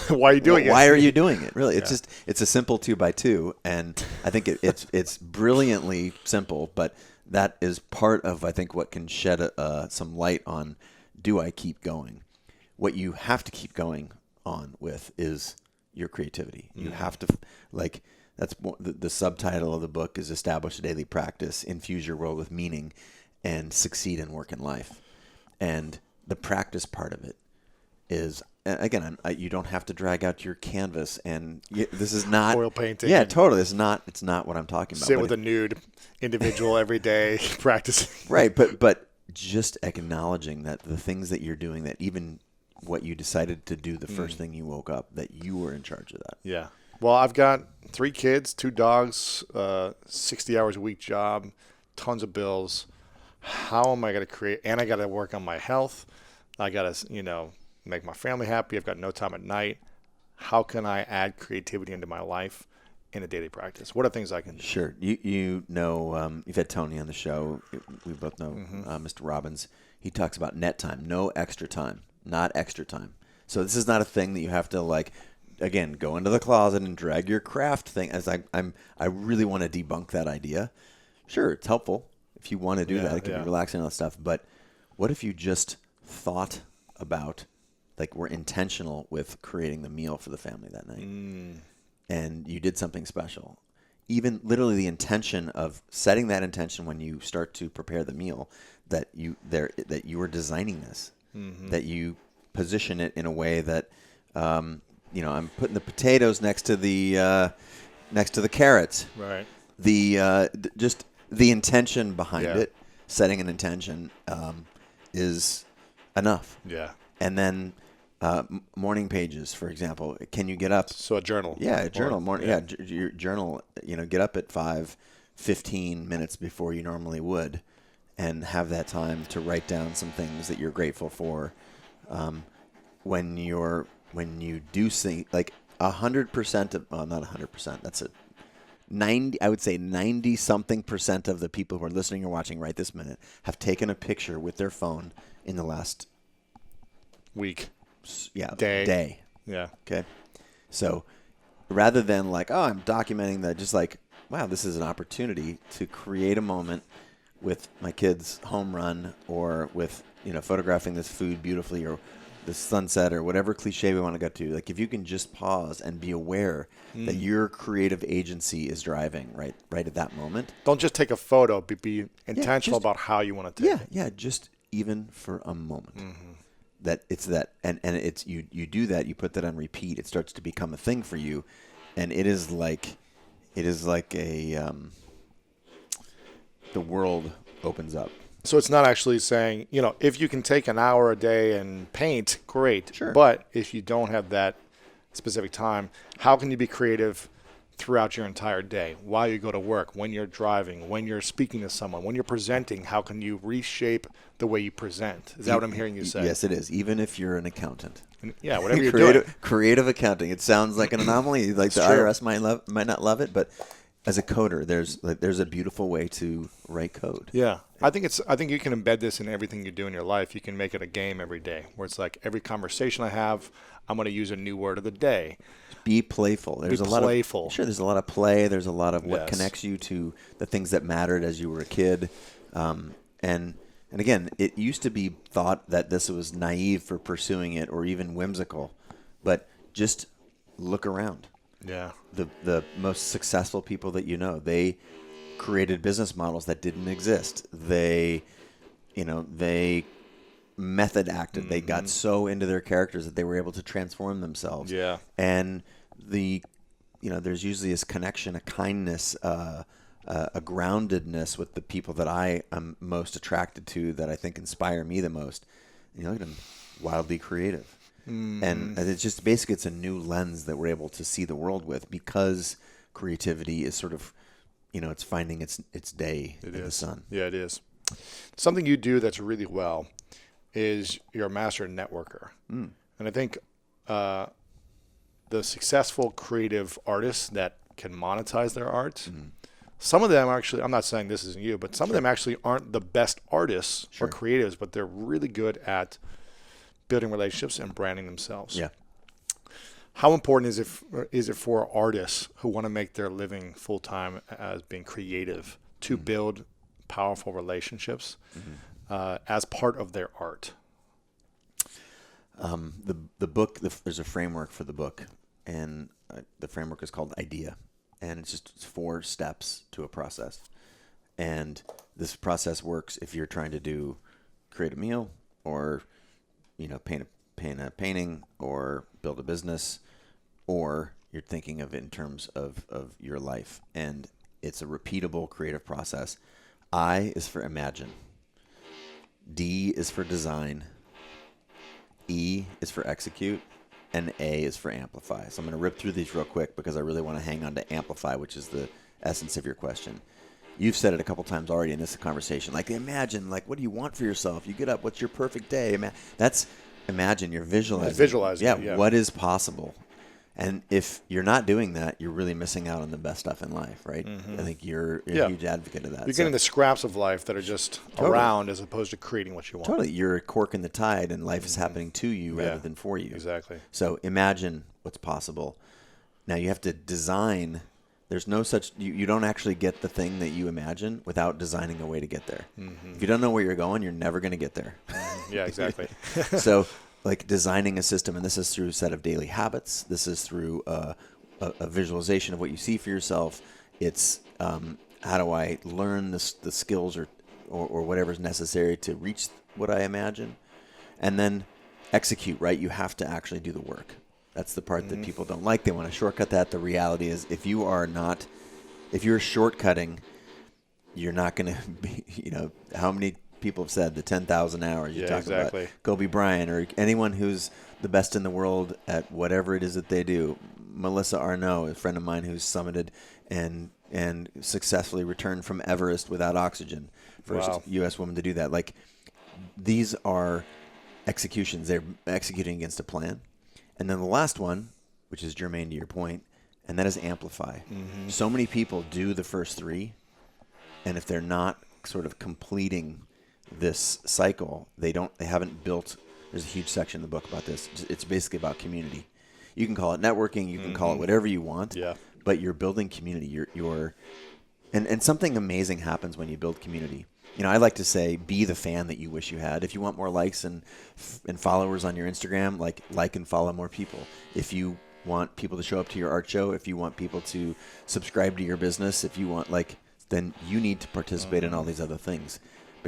why are you doing it? Why are you doing it? Really, it's a simple 2x2, and I think it's brilliantly simple. But that is part of, I think, what can shed some light on, do I keep going? What you have to keep going on with is your creativity. You have to, like, that's the subtitle of the book is Establish a Daily Practice, Infuse Your World with Meaning, and Succeed in Work and Life. And the practice part of it is, again, you don't have to drag out your canvas, and this is not oil painting. Yeah, totally. It's not what I'm talking about. Sit with a nude individual every day practicing. Right, but just acknowledging that the things that you're doing, that even what you decided to do the first thing you woke up, that you were in charge of that. Yeah. Well, I've got 3 kids, 2 dogs, 60 hours a week job, tons of bills. How am I going to create? And I got to work on my health. I got to, make my family happy. I've got no time at night. How can I add creativity into my life in a daily practice? What are things I can do? Sure. You've had Tony on the show. We both know Mr. Robbins. He talks about net time, no extra time, not extra time. So this is not a thing that you have to, like, again, go into the closet and drag your craft thing. As I really want to debunk that idea. Sure, it's helpful if you want to do that. It can be relaxing and all that stuff. But what if you just thought about, like, we're intentional with creating the meal for the family that night, and you did something special. Even literally the intention of setting that intention when you start to prepare the meal, that you are designing this, that you position it in a way that, I'm putting the potatoes next to the carrots. Right. Just the intention behind it, setting an intention, is enough. Yeah. And then morning pages, for example. Can you get up? So a journal. Yeah, a journal. Your journal. Get up at 15 minutes before you normally would, and have that time to write down some things that you're grateful for. When you do think, like 100% of, well, not 100%. That's a 90. I would say 90-something% of the people who are listening or watching right this minute have taken a picture with their phone in the last week. Day. Yeah. Okay. So rather than like, oh, I'm documenting that, just like, wow, this is an opportunity to create a moment with my kids' home run, or with, photographing this food beautifully, or the sunset, or whatever cliche we want to go to. Like, if you can just pause and be aware that your creative agency is driving right at that moment. Don't just take a photo, be intentional about how you want to take it. Yeah. Just even for a moment. That it's that, and it's you do that, you put that on repeat, it starts to become a thing for you, and it is like a the world opens up. So it's not actually saying, if you can take an hour a day and paint, great. Sure. But if you don't have that specific time, how can you be creative throughout your entire day? While you go to work, when you're driving, when you're speaking to someone, when you're presenting, how can you reshape the way you present? Is that what I'm hearing you say? Yes, it is. Even if you're an accountant. Yeah, whatever you're doing. Creative accounting. It sounds like an anomaly. Like the IRS might not love it, but as a coder, there's a beautiful way to write code. Yeah. I think you can embed this in everything you do in your life. You can make it a game every day where it's like every conversation I have, I'm going to use a new word of the day. Be playful. There's there's a lot of play. There's a lot of what connects you to the things that mattered as you were a kid. And again, it used to be thought that this was naive for pursuing it or even whimsical, but just look around. Yeah. The most successful people that they created business models that didn't exist. They method acted. They got so into their characters that they were able to transform themselves. Yeah. And there's usually this connection, a kindness, a groundedness with the people that I am most attracted to, that I think inspire me the most. And you look at them, wildly creative. And it's just basically it's a new lens that we're able to see the world with, because creativity is sort of, it's finding its day in the sun. Yeah, it is. Something you do that's really well is you're a master networker. And I think the successful creative artists that can monetize their art, some of them actually, I'm not saying this isn't you, but some of them actually aren't the best artists or creatives, but they're really good at building relationships and branding themselves. Yeah. How important is it for artists who want to make their living full time as being creative to build powerful relationships as part of their art? The book, there's a framework for the book, and the framework is called IDEA, and it's 4 steps to a process. And this process works if you're trying to create a meal, or paint a painting, or build a business, or you're thinking of it in terms of your life. And it's a repeatable creative process. I is for imagine. D is for design. E is for execute. And A is for amplify. So I'm going to rip through these real quick because I really want to hang on to amplify, which is the essence of your question. You've said it a couple times already in this conversation. Like, imagine, what do you want for yourself? You get up, what's your perfect day? That's imagine, you're visualizing. Visualizing. Yeah, what is possible? And if you're not doing that, you're really missing out on the best stuff in life, right? I think you're a huge advocate of that. You're getting the scraps of life that are just around, as opposed to creating what you want. Totally. You're a cork in the tide, and life is happening to you rather than for you. Exactly. So imagine what's possible. Now you have to design. There's no such, you don't actually get the thing that you imagine without designing a way to get there. If you don't know where you're going, you're never going to get there. Yeah, exactly. So designing a system, and this is through a set of daily habits. This is through a visualization of what you see for yourself. It's how do I learn the skills or whatever's necessary to reach what I imagine. And then execute, right? You have to actually do the work. That's the part that people don't like. They want to shortcut that. The reality is if you're shortcutting, you're not going to be, how many people have said the 10,000 hours you talk about Kobe Bryant or anyone who's the best in the world at whatever it is that they do. Melissa Arnault, a friend of mine who's summited and successfully returned from Everest without oxygen. First U.S. woman to do that. These are executions. They're executing against a plan. And then the last one, which is germane to your point, and that is amplify. So many people do the first 3, and if they're not sort of completing this cycle, they haven't built. There's a huge section in the book about this. It's basically about community. You can call it networking, you can call it whatever you want, but you're building community. And something amazing happens when you build community. I like to say, be the fan that you wish you had. If you want more likes and followers on your Instagram, like and follow more people. If you want people to show up to your art show, if you want people to subscribe to your business, if you want then you need to participate in all these other things.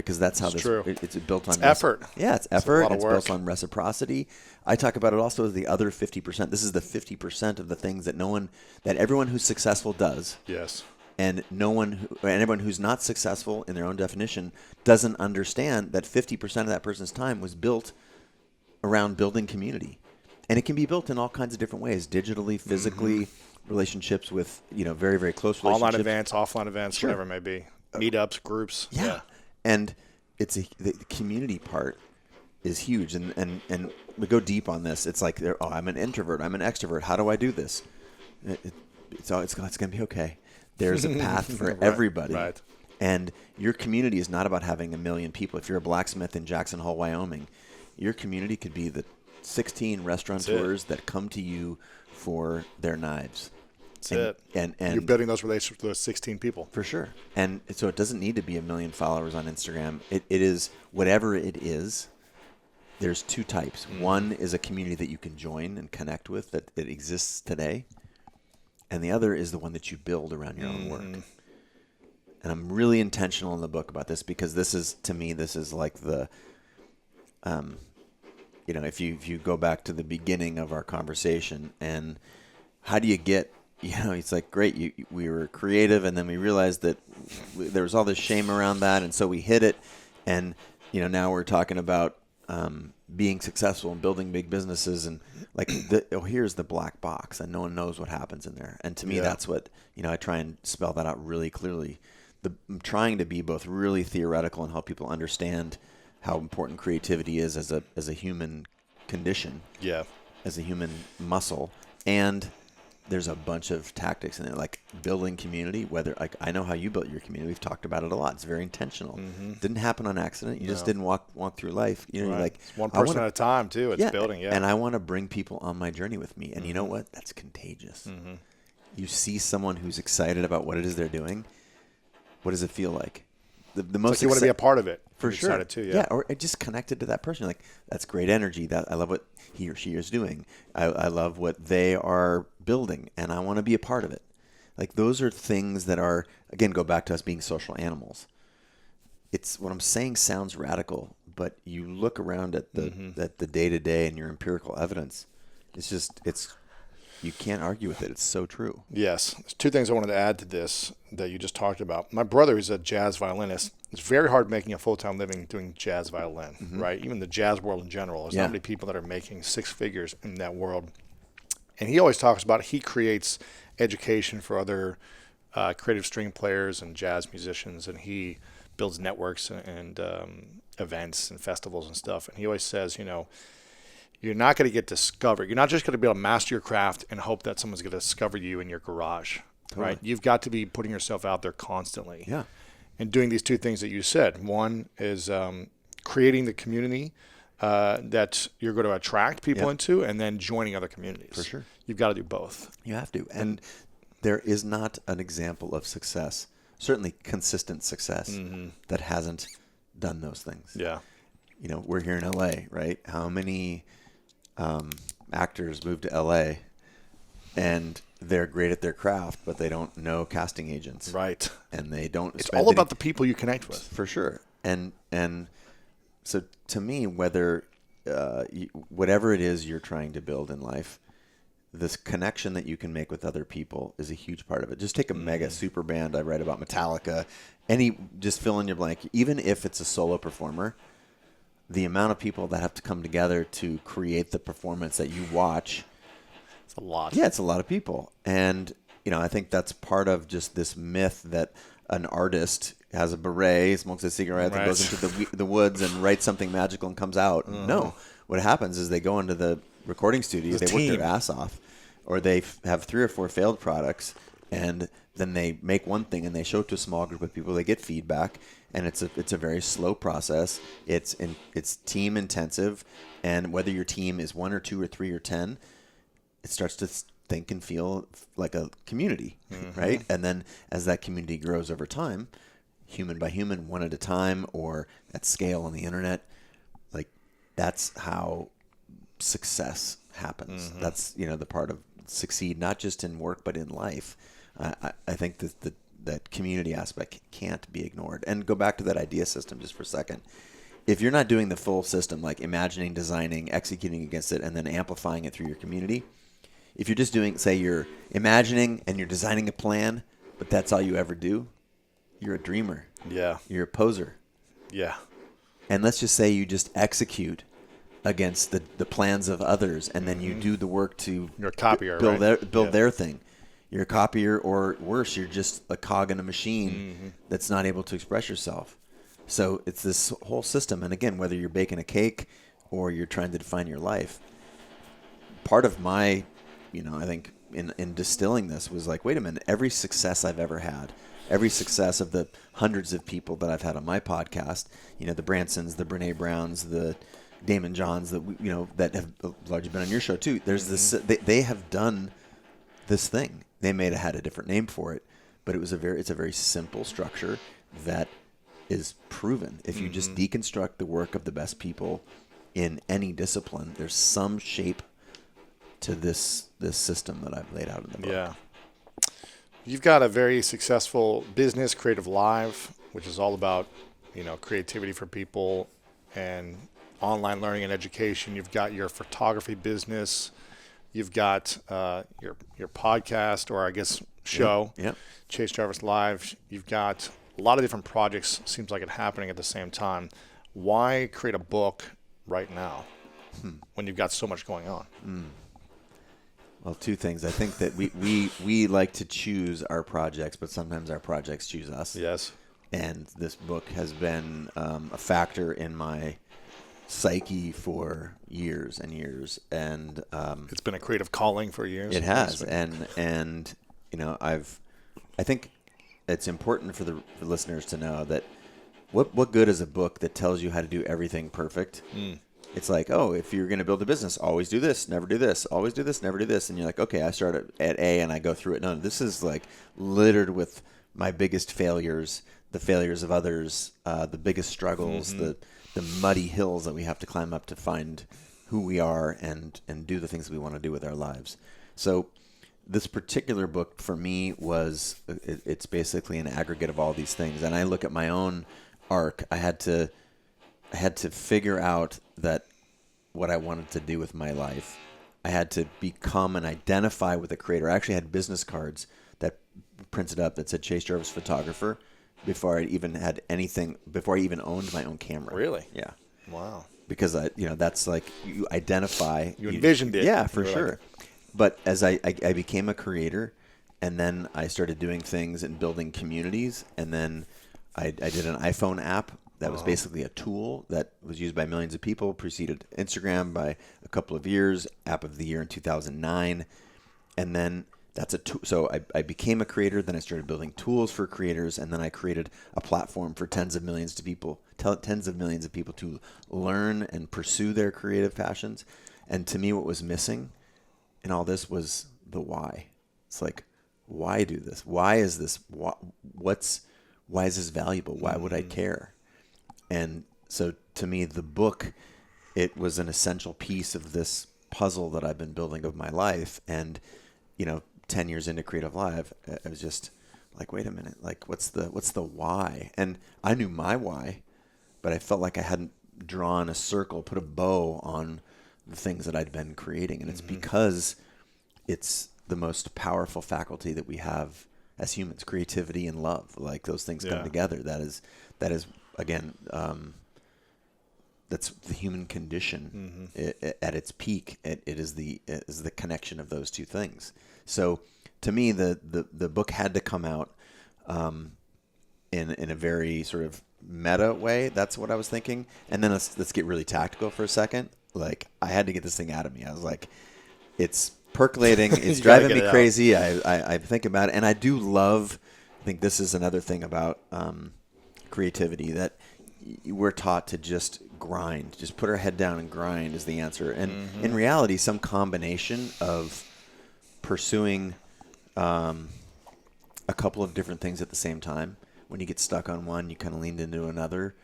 because that's how it's built on effort. Yeah, it's effort. It's built on reciprocity. I talk about it also as the other 50%. This is the 50% of the things that everyone who's successful does. Yes. And everyone who's not successful in their own definition doesn't understand that 50% of that person's time was built around building community. And it can be built in all kinds of different ways, digitally, physically, relationships with, very, very close relationships. Online events, offline events, whatever it may be. Meetups, groups. Yeah. And the community part is huge. And we go deep on this. It's like, I'm an introvert, I'm an extrovert. How do I do this? It's going to be okay. There's a path for everybody. Right. And your community is not about having 1 million people. If you're a blacksmith in Jackson Hole, Wyoming, your community could be the 16 restaurateurs that come to you for their knives. That's it. And you're building those relationships with those 16 people. For sure. And so it doesn't need to be 1 million followers on Instagram. It is whatever it is. There's 2 types. One is a community that you can join and connect with that exists today. And the other is the one that you build around your own work. And I'm really intentional in the book about this because this is like the, if you go back to the beginning of our conversation and how do you get, it's like, great, we were creative and then we realized that there was all this shame around that. And so we hid it. And, now we're talking about being successful and building big businesses and like here's the black box and no one knows what happens in there. And to me, that's what, I try and spell that out really clearly. I'm trying to be both really theoretical and help people understand how important creativity is as a human condition, as a human muscle. And there's a bunch of tactics in there, like building community, whether like I know how you built your community. We've talked about it a lot. It's very intentional. Didn't happen on accident. You just didn't walk through life. You're like it's one person at a time too. It's building. And I want to bring people on my journey with me. And you know what? That's contagious. You see someone who's excited about what it is they're doing. What does it feel like? The most like you want to be a part of it. For sure. Excited too, or just connected to that person. You're like, that's great energy. That I love what he or she is doing. I love what they are building, and I want to be a part of it. Like those are things that are, again, go back to us being social animals. It's what I'm saying sounds radical, but you look around at the day-to-day and your empirical evidence. It's you can't argue with it. It's so true. Yes. There's 2 things I wanted to add to this that you just talked about. My brother is a jazz violinist. It's very hard making a full-time living doing jazz violin, right? Even the jazz world in general. There's not many people that are making 6 figures in that world. And he always talks about he creates education for other creative string players and jazz musicians, and he builds networks and events and festivals and stuff. And he always says, you're not going to get discovered. You're not just going to be able to master your craft and hope that someone's going to discover you in your garage, right? You've got to be putting yourself out there constantly. Yeah. And doing these 2 things that you said. One is creating the community that you're going to attract people into, and then joining other communities. For sure. You've got to do both. You have to. And there is not an example of success, certainly consistent success, that hasn't done those things. Yeah. We're here in LA, right? How many actors move to LA and they're great at their craft, but they don't know casting agents. Right. And they don't. It's all about the people you connect with. For sure. And so to me, whether whatever it is you're trying to build in life, this connection that you can make with other people is a huge part of it. Just take a mega super band. I write about Metallica. Just fill in your blank. Even if it's a solo performer, the amount of people that have to come together to create the performance that you watch. It's a lot. Yeah, it's a lot of people. And, I think that's part of just this myth that an artist has a beret, smokes a cigarette, and goes into the woods and writes something magical and comes out. No. What happens is they go into the recording studio, they work their ass off, or they have 3 or 4 failed products, and then they make one thing and they show it to a small group of people. They get feedback, and it's a very slow process. It's team intensive, and whether your team is 1 or 2 or 3 or 10, it starts to think and feel like a community, right? And then as that community grows over time, human by human, one at a time, or at scale on the internet, like that's how success happens. That's the part of succeed, not just in work but in life. I think that that community aspect can't be ignored. And go back to that idea system just for a second. If you're not doing the full system, like imagining, designing, executing against it, and then amplifying it through your community, if you're just doing, say, you're imagining and you're designing a plan, but that's all you ever do, you're a dreamer. Yeah. You're a poser. Yeah. And let's just say you just execute against the plans of others, and then you do the work to You're a copier, build their thing. You're a copier, or worse, you're just a cog in a machine that's not able to express yourself. So it's this whole system. And again, whether you're baking a cake or you're trying to define your life, part of my, I think in distilling this was like, wait a minute, every success I've ever had, every success of the hundreds of people that I've had on my podcast, the Bransons, the Brene Browns, the Damon Johns, that have largely been on your show too. There's this, they have done this thing. They may have had a different name for it, but it's a very simple structure that is proven. If you just deconstruct the work of the best people in any discipline, there's some shape to this system that I've laid out in the book. Yeah. You've got a very successful business, Creative Live, which is all about, creativity for people and online learning and education. You've got your photography business. You've got your podcast, or I guess show, Yep. Chase Jarvis Live. You've got a lot of different projects, seems like it happening at the same time. Why create a book right now when you've got so much going on? Well, two things. I think that we like to choose our projects, but sometimes our projects choose us. Yes. And this book has been a factor in my psyche for years and years. And it's been a creative calling for years. It has. And I think it's important for the listeners to know that what good is a book that tells you how to do everything perfect? It's like, oh, if you're going to build a business, always do this, never do this, always do this, never do this. And you're like, okay, I start at A and I go through it. No, this is like littered with my biggest failures, the failures of others, the biggest struggles, the muddy hills that we have to climb up to find who we are and do the things that we want to do with our lives. So this particular book for me it's basically an aggregate of all these things. And I look at my own arc. I had to figure out that what I wanted to do with my life. I had to become and identify with a creator. I actually had business cards that printed up that said Chase Jarvis Photographer before I even owned my own camera. Really? Yeah. Wow. Because that's like you identify. You envisioned it. Yeah, for sure. But as I became a creator, and then I started doing things and building communities, and then I did an iPhone app that was basically a tool that was used by millions of people, preceded Instagram by a couple of years, app of the year in 2009. And then that's a tool. So I became a creator, then I started building tools for creators, and then I created a platform for tens of millions of people to learn and pursue their creative passions. And to me, what was missing in all this was the why. It's like, why do this? Why is this? Why is this valuable? Why would I care? And so to me, the book, it was an essential piece of this puzzle that I've been building of my life. And, 10 years into Creative Live, I was just like, wait a minute, like what's the why? And I knew my why, but I felt like I hadn't drawn a circle, put a bow on the things that I'd been creating. And it's because it's the most powerful faculty that we have as humans, creativity and love. Like those things come together. That is again, that's the human condition at its peak. It is the connection of those two things. So to me, the book had to come out in a very sort of meta way. That's what I was thinking. And then let's get really tactical for a second. Like I had to get this thing out of me. I was like, it's percolating. It's driving me crazy. I think about it, and I do love. I think this is another thing about creativity, that we're taught to just grind, just put our head down and grind is the answer. And in reality, some combination of pursuing a couple of different things at the same time. When you get stuck on one, you kind of lean into another.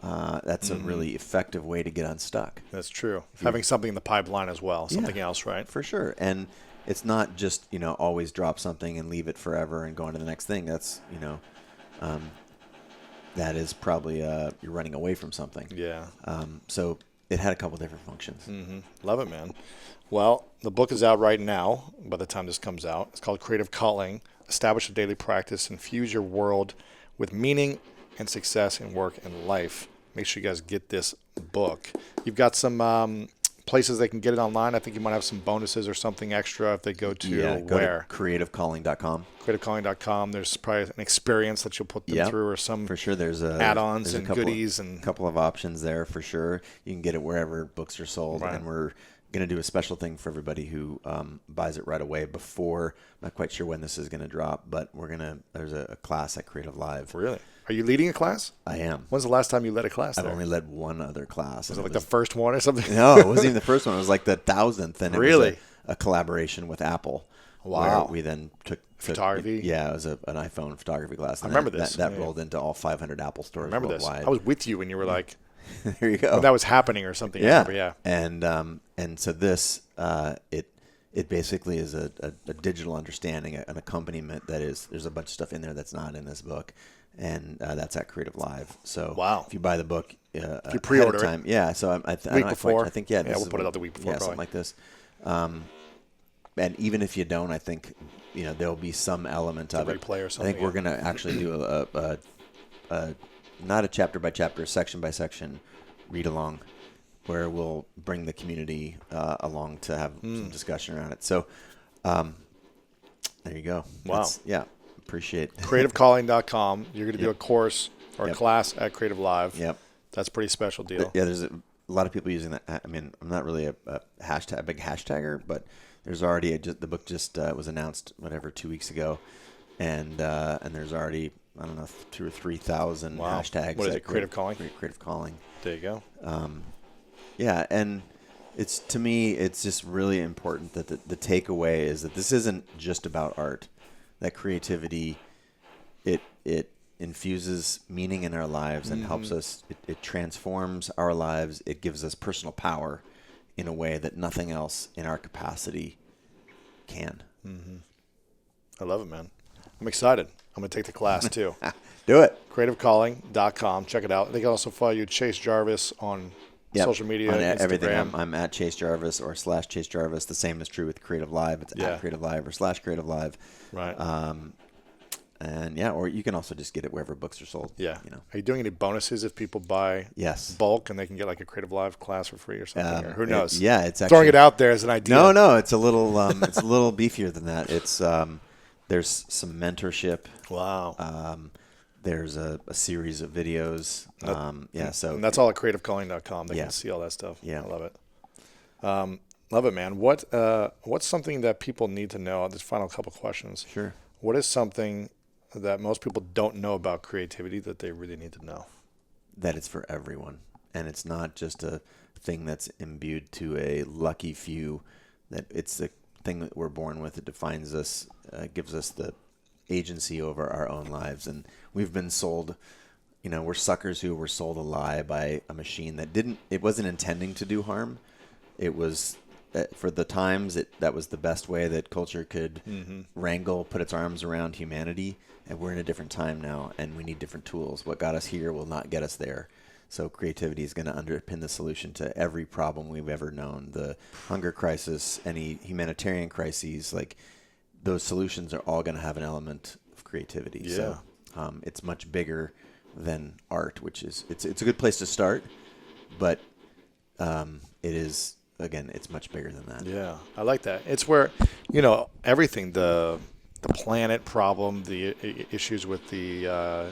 That's a really effective way to get unstuck. That's true. Having something in the pipeline as well, something else, right? For sure. And it's not just, always drop something and leave it forever and go on to the next thing. That's, that is probably you're running away from something. Yeah. So it had a couple different functions. Mm-hmm. Love it, man. Well, the book is out right now by the time this comes out. It's called Creative Calling. Establish a daily practice. Infuse your world with meaning and success in work and life. Make sure you guys get this book. You've got some places they can get it online. I think you might have some bonuses or something extra if they go to go where? To creativecalling.com. Creativecalling.com. There's probably an experience that you'll put them through, or some for sure. There's add-ons and goodies and a couple of options there for sure. You can get it wherever books are sold, and we're going to do a special thing for everybody who buys it right away before. I'm not quite sure when this is going to drop, but there's a class at Creative Live. Really? Are you leading a class? I am. When's the last time you led a class there? I've only led one other class. Was it like the first one or something? No, it wasn't even the first one. It was like the 1,000th. And really? It was a collaboration with Apple. Wow. Where we then took photography. Yeah, it was an iPhone photography class. And I remember this. That rolled into all 500 Apple stores I remember worldwide. this. I was with you when you were like, there you go. When that was happening or something. Yeah. I remember, yeah. And so this, it basically is a digital understanding, an accompaniment there's a bunch of stuff in there that's not in this book. And that's at Creative Live. So if you buy the book, if you pre-order ahead of time, it, so week before, I think we'll put it out the week before, something like this. And even if you don't, I think there'll be some element of it. Replay or something. I think we're going to actually do a not a chapter by chapter, section by section read along, where we'll bring the community along to have some discussion around it. So there you go. Wow. Appreciate creativecalling.com. You're going to do a course or a class at Creative Live. Yep. That's a pretty special deal. Yeah, there's a lot of people using that. I mean, I'm not really a big hashtagger, but there's already the book just was announced 2 weeks ago, and there's already 2,000 or 3,000 hashtags. What is it? Creative Calling. Creative Calling. There you go. And to me, it's just really important that the takeaway is that this isn't just about art. That creativity, it infuses meaning in our lives and helps us. It transforms our lives. It gives us personal power in a way that nothing else in our capacity can. Mm-hmm. I love it, man. I'm excited. I'm going to take the class too. Do it. creativecalling.com. Check it out. They can also follow you, Chase Jarvis, on social media, on Instagram. Everything. I'm at Chase Jarvis or /Chase Jarvis. The same is true with Creative Live. It's at Creative Live or /Creative Live. Right. Or you can also just get it wherever books are sold. Yeah. Are you doing any bonuses if people buy bulk and they can get like a Creative Live class for free or something? Or who knows? It's actually throwing it out there as an idea. No, it's a little beefier than that. It's there's some mentorship. Wow. There's a series of videos. And that's all at creativecalling.com. They can see all that stuff. Yeah. I love it. Love it, man. What's something that people need to know? This final couple questions. Sure. What is something that most people don't know about creativity that they really need to know? That it's for everyone. And it's not just a thing that's imbued to a lucky few. That it's the thing that we're born with. It defines us, gives us the agency over our own lives. And we've been sold, we're suckers who were sold a lie by a machine that it wasn't intending to do harm. It was, for the times, that was the best way that culture could wrangle, put its arms around humanity. And we're in a different time now, and we need different tools. What got us here will not get us there. So creativity is going to underpin the solution to every problem we've ever known. The hunger crisis, any humanitarian crises, like those solutions are all going to have an element of creativity. Yeah. So it's much bigger than art, which is it's a good place to start, but it is, again, it's much bigger than that. Yeah, I like that. It's where everything, the planet problem, the issues with the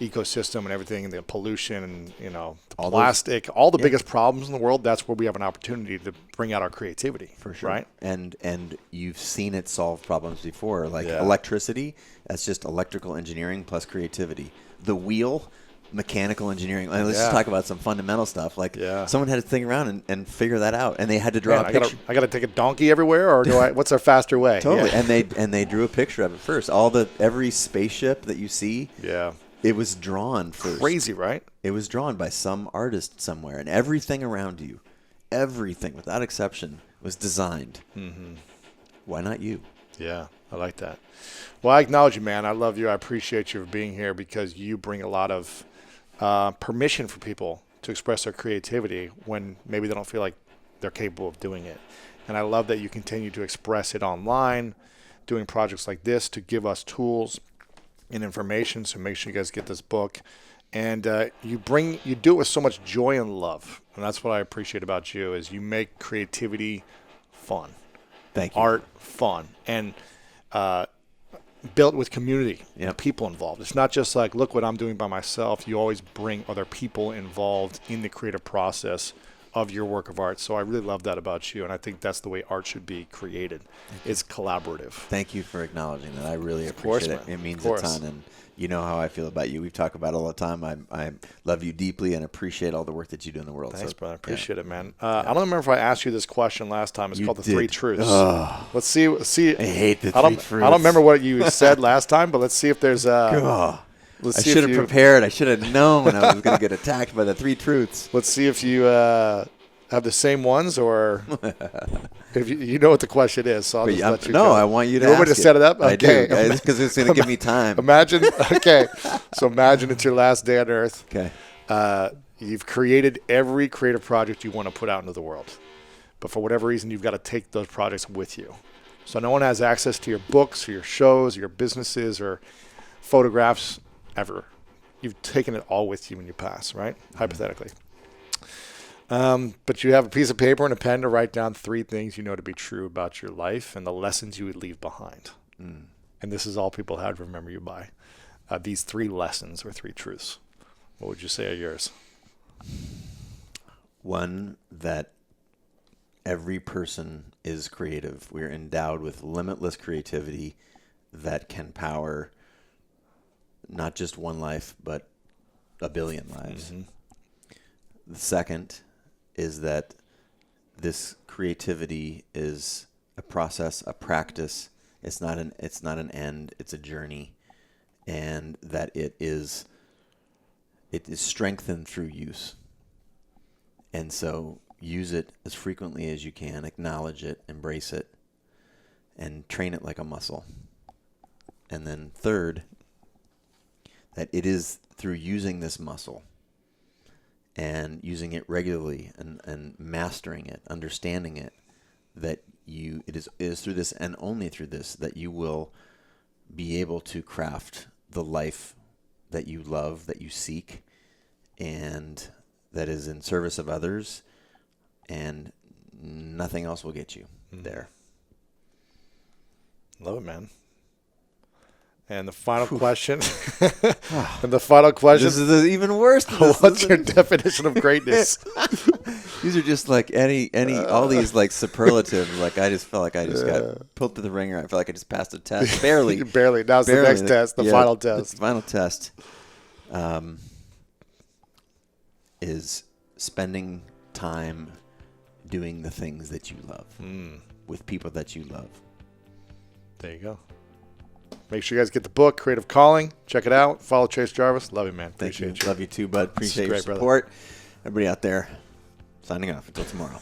ecosystem and everything, and the pollution and all plastic, all the biggest problems in the world. That's where we have an opportunity to bring out our creativity. For sure, right? And you've seen it solve problems before, like electricity. That's just electrical engineering plus creativity. The wheel, mechanical engineering. Let's just talk about some fundamental stuff. Like someone had to think around and figure that out, and they had to draw a picture. I got to take a donkey everywhere, or what's our faster way? Totally, and they drew a picture of it first. Every spaceship that you see, it was drawn first. Crazy, right? It was drawn by some artist somewhere, and everything around you, everything without exception, was designed. why not you? Yeah, I like that. Well, I acknowledge you, man. I love you. I appreciate you for being here because you bring a lot of permission for people to express their creativity when maybe they don't feel like they're capable of doing it. And I love that you continue to express it online, doing projects like this to give us tools and information. So make sure you guys get this book. And you do it with so much joy and love. And that's what I appreciate about you is you make creativity fun. Thank you. Art fun. And built with community and Yep. people involved. It's not just like, look what I'm doing by myself. You always bring other people involved in the creative process of your work of art. So I really love that about you. And I think that's the way art should be created. It's collaborative. Thank you for acknowledging that. I really course, appreciate it. man. It means Of a course. ton. And you know how I feel about you. We've talked about it all the time. I love you deeply and appreciate all the work that you do in the world. Thanks, So, brother. I yeah. appreciate it, man. I don't remember if I asked you this question last time. It's You called the did. 3 truths. Ugh. Let's see. I hate the I don't 3 truths. I don't remember what you said last time, but let's see if there's Ugh. let's I see if should have you- prepared. I should have known I was going to get attacked by the 3 truths. Let's see if you have the same ones or if you know what the question is. So I'll just let you no, go. I want you to You want me ask to set it up? I Okay. do, because it's going to give me time. Imagine. Okay. So imagine it's your last day on Earth. Okay. You've created every creative project you want to put out into the world. But for whatever reason, you've got to take those projects with you. So no one has access to your books or your shows or your businesses or photographs ever. You've taken it all with you when you pass, right? Hypothetically. But you have a piece of paper and a pen to write down 3 things you know to be true about your life and the lessons you would leave behind. And this is all people have to remember you by. These 3 lessons or 3 truths. What would you say are yours? One, that every person is creative. We're endowed with limitless creativity that can power not just one life, but a billion lives. Mm-hmm. The second is that this creativity is a process, a practice. It's not an end, it's a journey. And that it is strengthened through use. And so use it as frequently as you can, acknowledge it, embrace it, and train it like a muscle. And then third, that it is through using this muscle and using it regularly and mastering it, understanding it, that it is through this and only through this that you will be able to craft the life that you love, that you seek, and that is in service of others, and nothing else will get you there. Love it, man. And the final question. And the final question. This is even worse than this. What's your definition of greatness? These are just like any all these like superlatives. Like I just felt like I just got pulled through the ringer. I felt like I just passed a test barely. Barely. Now's the next test. The final test. The final test is spending time doing the things that you love with people that you love. There you go. Make sure you guys get the book, Creative Calling. Check it out. Follow Chase Jarvis. Love you, man. Appreciate you. Love you too, bud. Appreciate your great, brother. support. Everybody out there, signing off until tomorrow.